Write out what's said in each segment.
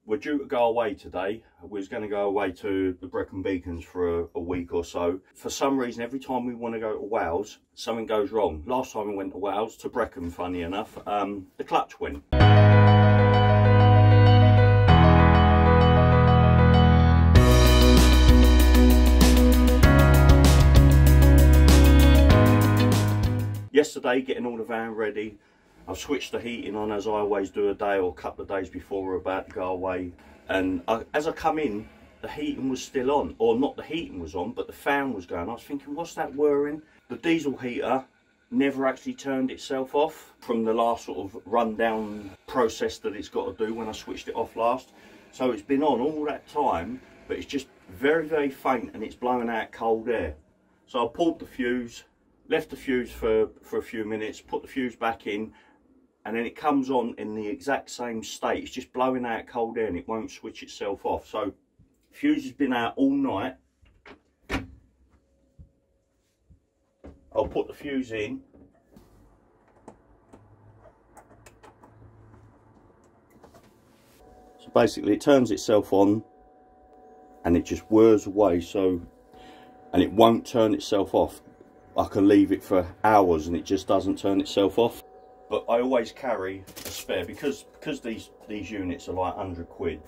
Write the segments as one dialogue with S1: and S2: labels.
S1: we're due to go away today. We was going to go away to the Brecon Beacons for a week or so. For some reason, every time we want to go to Wales, something goes wrong. Last time we went to Wales, to Brecon, funny enough, the clutch went. Yesterday, getting all the van ready, I've switched the heating on as I always do a day or a couple of days before we're about to go away. And as I come in, the heating was still on. Or not the heating was on, but the fan was going. I was thinking, what's that whirring? The diesel heater never actually turned itself off from the last sort of rundown process that it's got to do when I switched it off last. So it's been on all that time, but it's just very, very faint and it's blowing out cold air. So I pulled the fuse, left the fuse for a few minutes, put the fuse back in, and then it comes on in the exact same state. It's just blowing out cold air and it won't switch itself off. So fuse has been out all night. I'll put the fuse in. So basically it turns itself on and it just whirs away, so, and it won't turn itself off. I can leave it for hours and it just doesn't turn itself off. But I always carry a spare because these units are like 100 quid.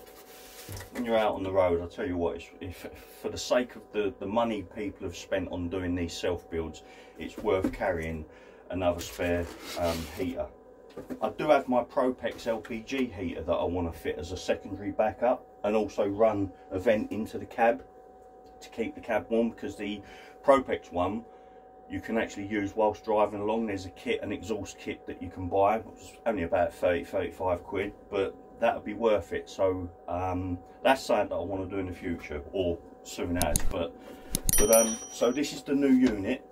S1: When you're out on the road, I'll tell you what, if for the sake of the money people have spent on doing these self-builds, it's worth carrying another spare heater. I do have my Propex LPG heater that I want to fit as a secondary backup, and also run a vent into the cab to keep the cab warm, because the Propex one you can actually use whilst driving along. There's a kit, an exhaust kit that you can buy. It's only about 35 quid, but that would be worth it. So that's something that I want to do in the future, or soon as. But so this is the new unit.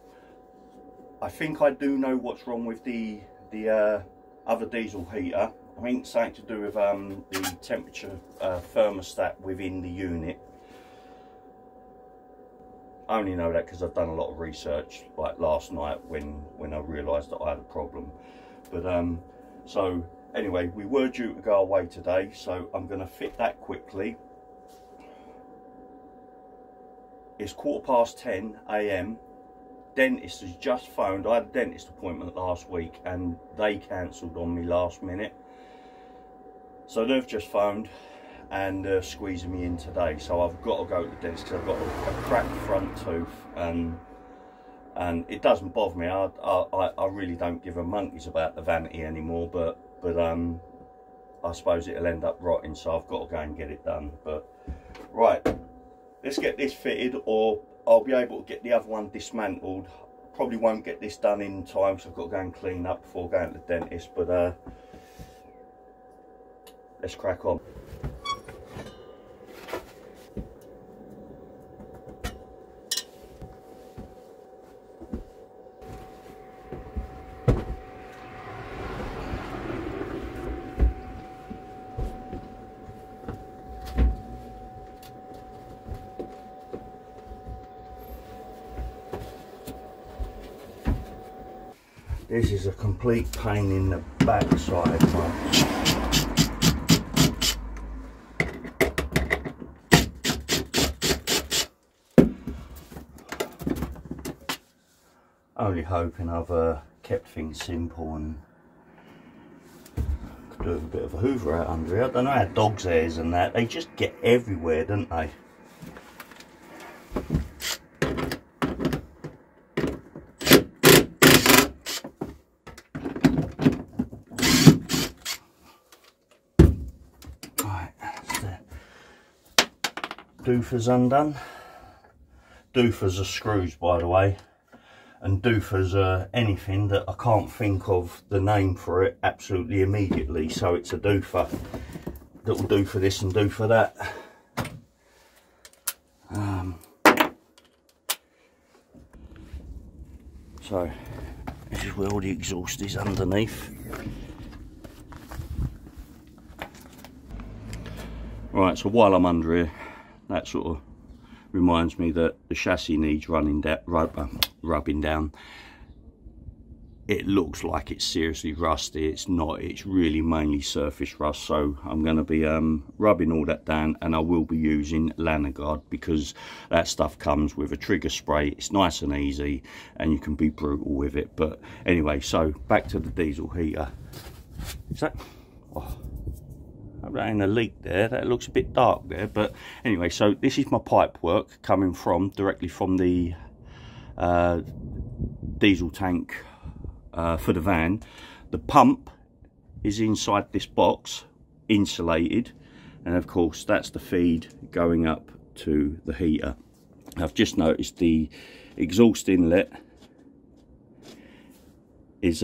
S1: I think I do know what's wrong with the other diesel heater. I think it's something to do with the temperature thermostat within the unit. I only know that because I've done a lot of research, like last night when I realised that I had a problem. But so anyway, we were due to go away today, so I'm going to fit that quickly. It's 10:15 AM. Dentist has just phoned. I had a dentist appointment last week and they cancelled on me last minute. So they've just phoned and squeezing me in today, so I've got to go to the dentist because I've got a cracked front tooth, and it doesn't bother me. I really don't give a monkeys about the vanity anymore, but I suppose it'll end up rotting, so I've got to go and get it done. But right, let's get this fitted, or I'll be able to get the other one dismantled. Probably won't get this done in time, so I've got to go and clean up before going to the dentist. But let's crack on. This is a complete pain in the backside, man. Only hoping I've kept things simple and could do with a bit of a hoover out under here. I don't know how dogs' hairs and that, they just get everywhere, don't they? Doofers undone. Doofers are screws, by the way, and doofers are anything that I can't think of the name for it absolutely immediately, so it's a doofer that will do for this and do for that. So this is where all the exhaust is underneath. Right, so while I'm under here, that sort of reminds me that the chassis needs rubbing down. it looks like it's seriously rusty. It's not, it's really mainly surface rust. So I'm going to be rubbing all that down, and I will be using Lanagard, because that stuff comes with a trigger spray. It's nice and easy, and you can be brutal with it. But anyway, so back to the diesel heater. Is that, oh, that ain't a leak there, that looks a bit dark there. But anyway, so this is my pipe work coming from directly from the diesel tank for the van. The pump is inside this box, insulated, and of course that's the feed going up to the heater. I've just noticed the exhaust inlet is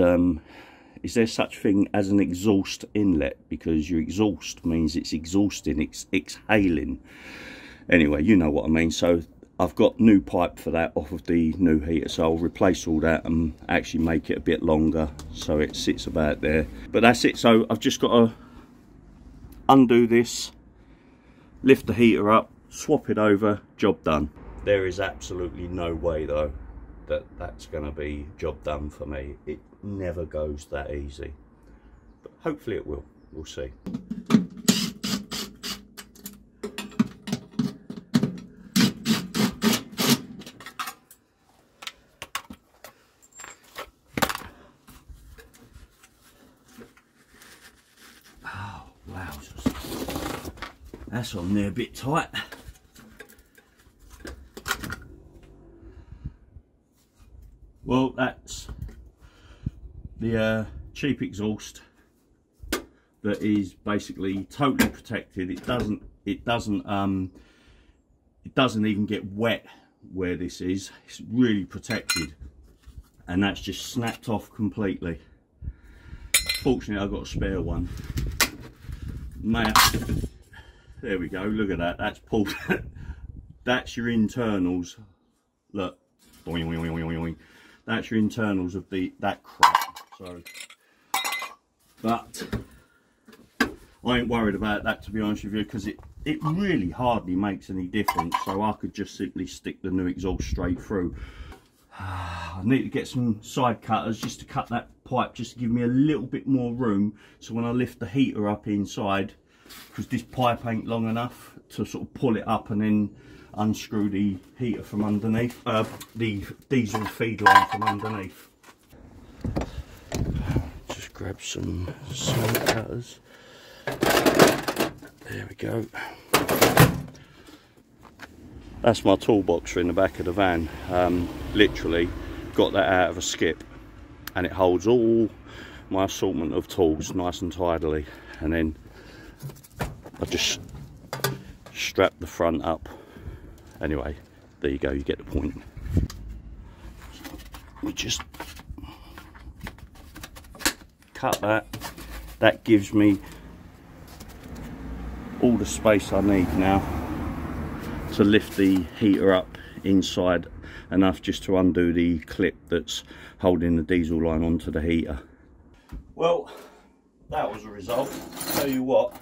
S1: there such thing as an exhaust inlet? Because your exhaust means it's exhausting, it's exhaling. Anyway, you know what I mean. So I've got new pipe for that off of the new heater, so I'll replace all that and actually make it a bit longer so it sits about there. But that's it. So I've just got to undo this, lift the heater up, swap it over, job done. There is absolutely no way though that that's going to be job done for me. It never goes that easy, but hopefully it will. We'll see. Oh wow, that's on there a bit tight. Well, that's the cheap exhaust that is basically totally protected. It doesn't even get wet where this is. It's really protected, and that's just snapped off completely. Fortunately, I've got a spare one. There we go. Look at that. That's pulled. That's your internals. Look. Boing, boing, boing, boing, boing. That's your internals of that crap. So, but I ain't worried about that, to be honest with you, because it really hardly makes any difference. So I could just simply stick the new exhaust straight through. I need to get some side cutters just to cut that pipe, just to give me a little bit more room, so when I lift the heater up inside, because this pipe ain't long enough to sort of pull it up and then unscrew the heater from underneath, the diesel feed line from underneath. Just grab some side cutters. There we go. That's my toolbox in the back of the van. Literally got that out of a skip, and it holds all my assortment of tools nice and tidily. And then I just strap the front up. Anyway, there you go, you get the point. We just cut that. That gives me all the space I need now to lift the heater up inside, enough just to undo the clip that's holding the diesel line onto the heater. Well, that was a result. Tell you what,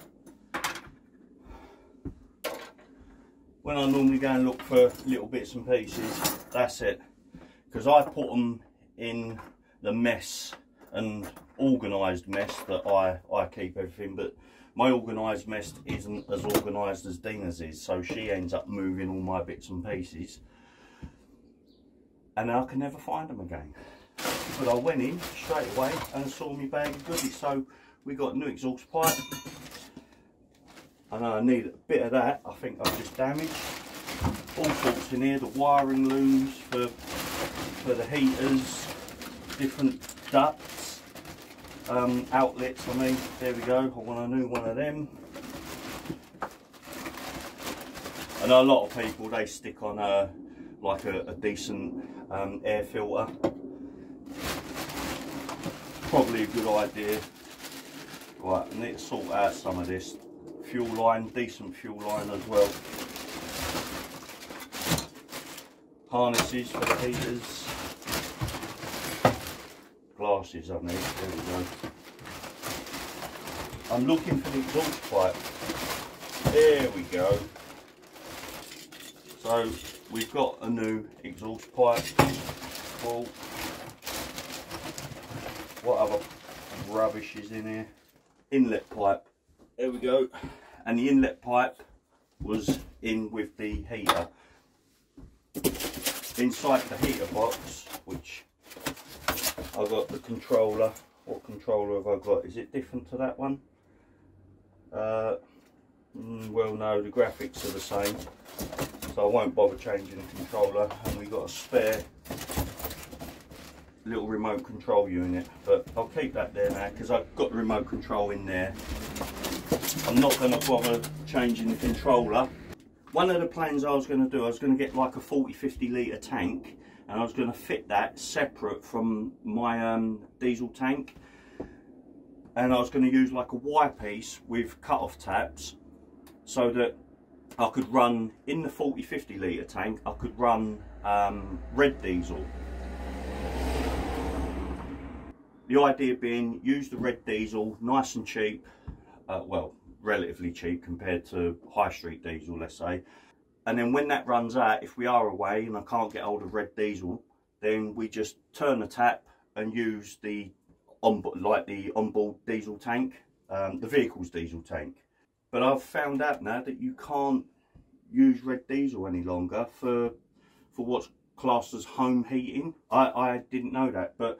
S1: when I normally go and look for little bits and pieces, that's it. Because I put them in the mess and organised mess that I keep everything, but my organised mess isn't as organised as Dina's is, so she ends up moving all my bits and pieces, and I can never find them again. But I went in straight away and saw my bag of goodies. So we got a new exhaust pipe. I know I need a bit of that. I think I've just damaged all sorts in here. The wiring looms for the heaters, different ducts, outlets. I mean, there we go. I want a new one of them. I know a lot of people, they stick on like a decent air filter. Probably a good idea. Right, I need to sort out some of this. Fuel line, decent fuel line as well. Harnesses for the heaters. Glasses I need, there we go. I'm looking for the exhaust pipe. There we go. So we've got a new exhaust pipe. Well, what other rubbish is in here. Inlet pipe. There we go. And the inlet pipe was in with the heater. Inside the heater box, which I got the controller. What controller have I got? Is it different to that one? Well, no, the graphics are the same, so I won't bother changing the controller. And we got a spare little remote control unit, but I'll keep that there now because I've got the remote control in there. I'm not going to bother changing the controller. One of the plans I was going to do, I was going to get like a 40-50 litre tank, and I was going to fit that separate from my diesel tank, and I was going to use like a wire piece with cut-off taps so that I could run in the 40-50 litre tank, I could run red diesel. The idea being, use the red diesel, nice and cheap, well, relatively cheap compared to high street diesel, let's say. And then when that runs out, if we are away and I can't get hold of red diesel, then we just turn the tap and use the onboard diesel tank, the vehicle's diesel tank. But I've found out now that you can't use red diesel any longer for what's classed as home heating. I didn't know that, but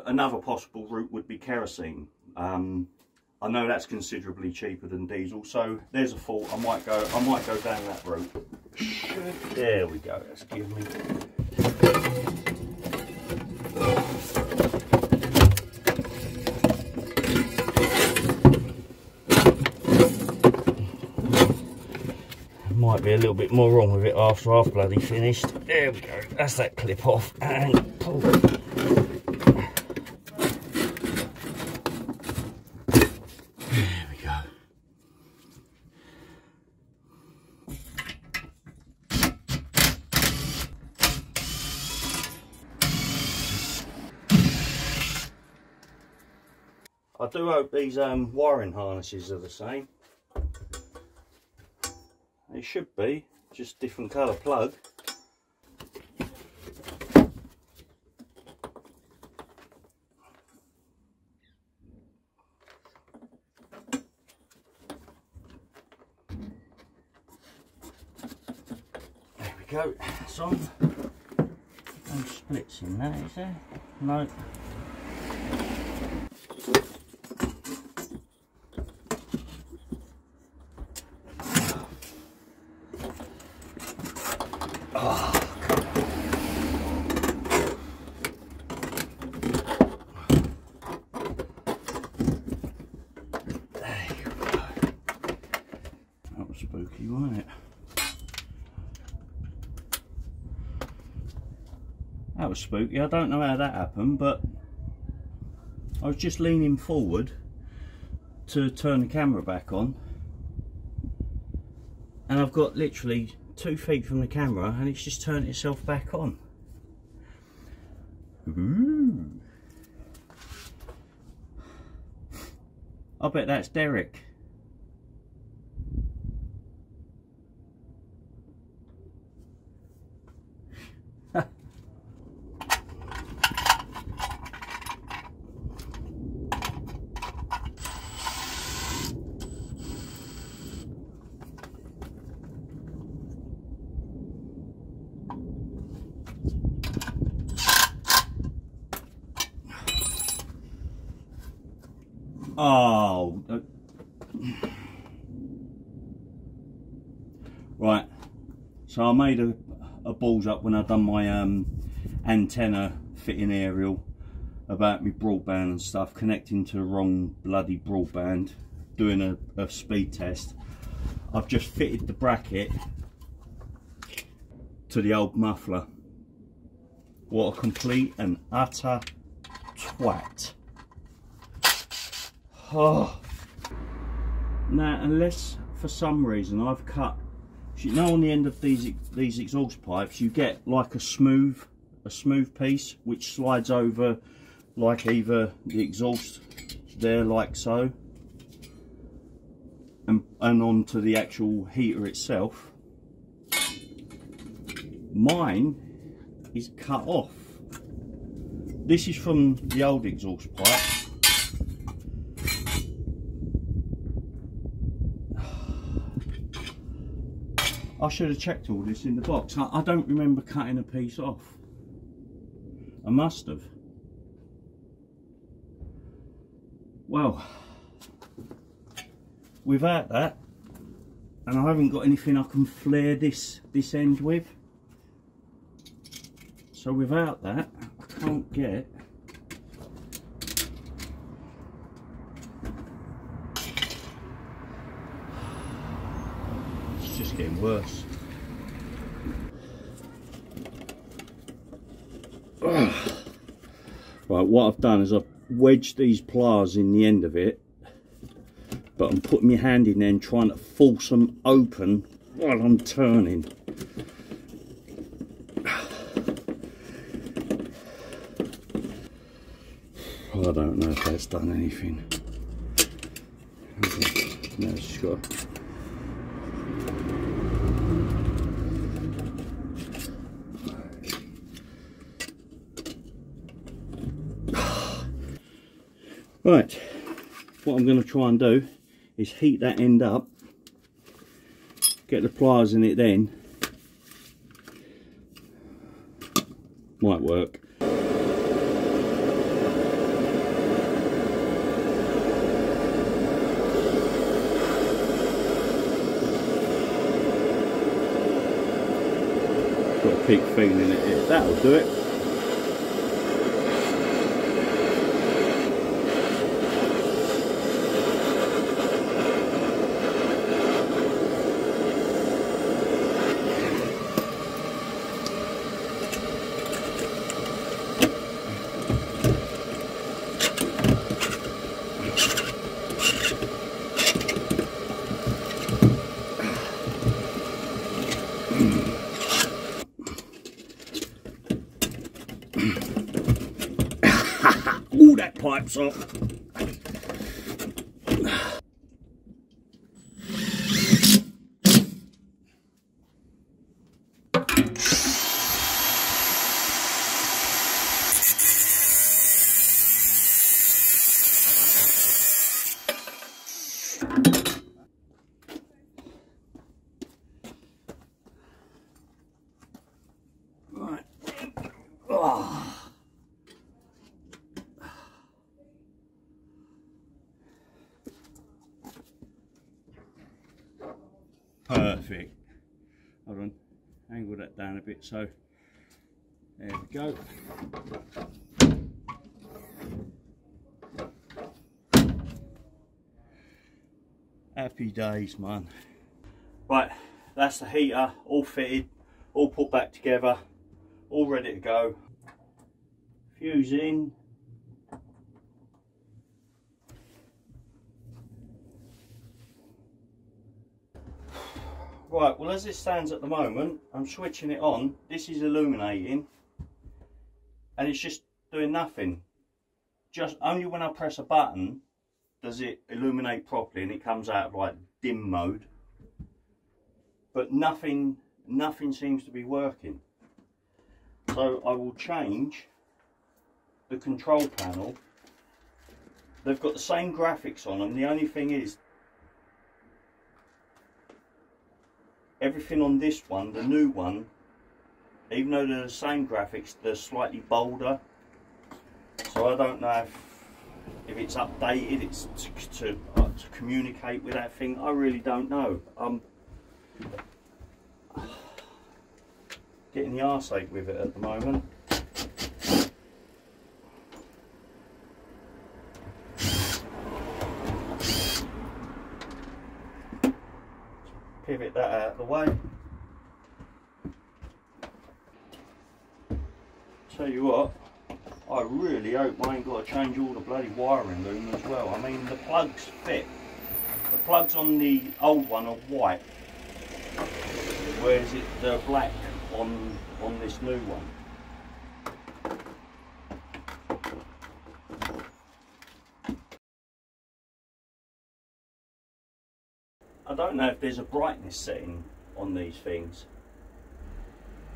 S1: another possible route would be kerosene. I know that's considerably cheaper than diesel, so there's a thought. I might go down that route. There we go. That's give me. Might be a little bit more wrong with it after I've bloody finished. There we go. That's that clip off and pull. I do hope these wiring harnesses are the same. They should be, just different colour plug. There we go, it's on. No splits in that, is there? No. Spooky, wasn't it? That was spooky. I don't know how that happened, but I was just leaning forward to turn the camera back on, and I've got literally 2 feet from the camera and it's just turned itself back on. Ooh. I bet that's Derek. Oh, right. So I made a balls up when I done my antenna fitting aerial about my broadband and stuff, connecting to the wrong bloody broadband, doing a speed test. I've just fitted the bracket to the old muffler. What a complete and utter twat. Oh. Now, unless for some reason I've cut, you know, on the end of these exhaust pipes, you get like a smooth piece which slides over, like either the exhaust there, like so, and onto the actual heater itself. Mine is cut off. This is from the old exhaust pipe. I should have checked all this in the box. I don't remember cutting a piece off. I must have. Well, without that, and I haven't got anything I can flare this end with. So without that, I can't get. It's just getting worse. Right, what I've done is I've wedged these pliers in the end of it, but I'm putting my hand in there and trying to force them open while I'm turning. I don't know if that's done anything. No, it's just got. Right, what I'm going to try and do is heat that end up, get the pliers in it then. Might work. Got to keep feeling it. That'll do it. Ooh, that pipe's off. Right. Oh. Perfect. Hold on, angle that down a bit, so there we go. Happy days, man. Right, that's the heater all fitted, all put back together, all ready to go. Fuse in. Right, well, as it stands at the moment, I'm switching it on. This is illuminating and it's just doing nothing. Just only when I press a button does it illuminate properly and it comes out of like dim mode. But nothing seems to be working. So I will change the control panel. They've got the same graphics on them. The only thing is, everything on this one, the new one, even though they're the same graphics, they're slightly bolder. So I don't know if it's updated, it's to communicate with that thing. I really don't know. Getting the arse ache with it at the moment. Pivot that out of the way. Tell you what, I really hope I ain't got to change all the bloody wiring loom as well. I mean, the plugs fit. The plugs on the old one are white, whereas they're black on this new one. I don't know if there's a brightness setting on these things.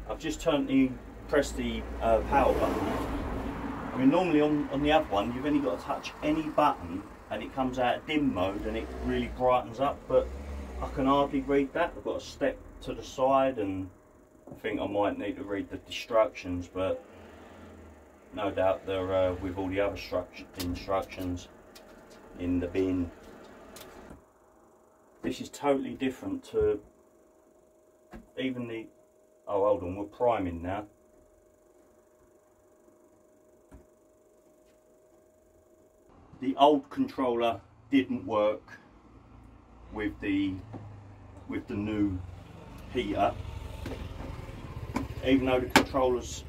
S1: I've just pressed the power button I mean, normally on the other one, you've only got to touch any button and it comes out of dim mode and it really brightens up, but I can hardly read that. I've got to step to the side, and I think I might need to read the instructions, but no doubt they're with all the other instructions in the bin. This is totally different to even the... Oh, hold on, we're priming now. The old controller didn't work with the new heater, even though the controllers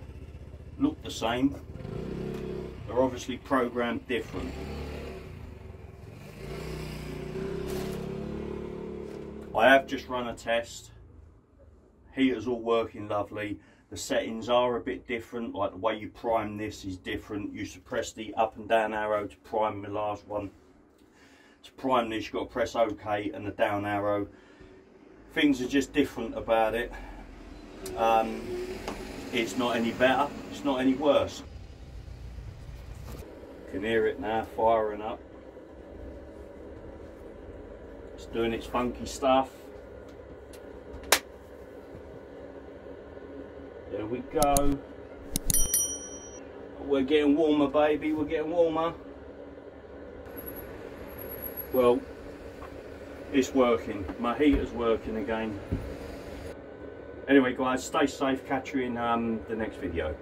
S1: look the same. They're obviously programmed different. I have just run a test. Heater's all working lovely. The settings are a bit different, like the way you prime this is different. You suppress the up and down arrow to prime the last one. To prime this, you've got to press OK and the down arrow. Things are just different about it. It's not any better, it's not any worse. You can hear it now firing up. It's doing its funky stuff. There we go. We're getting warmer, baby, we're getting warmer. Well, it's working. My heater's working again. Anyway guys, stay safe, catch you in the next video.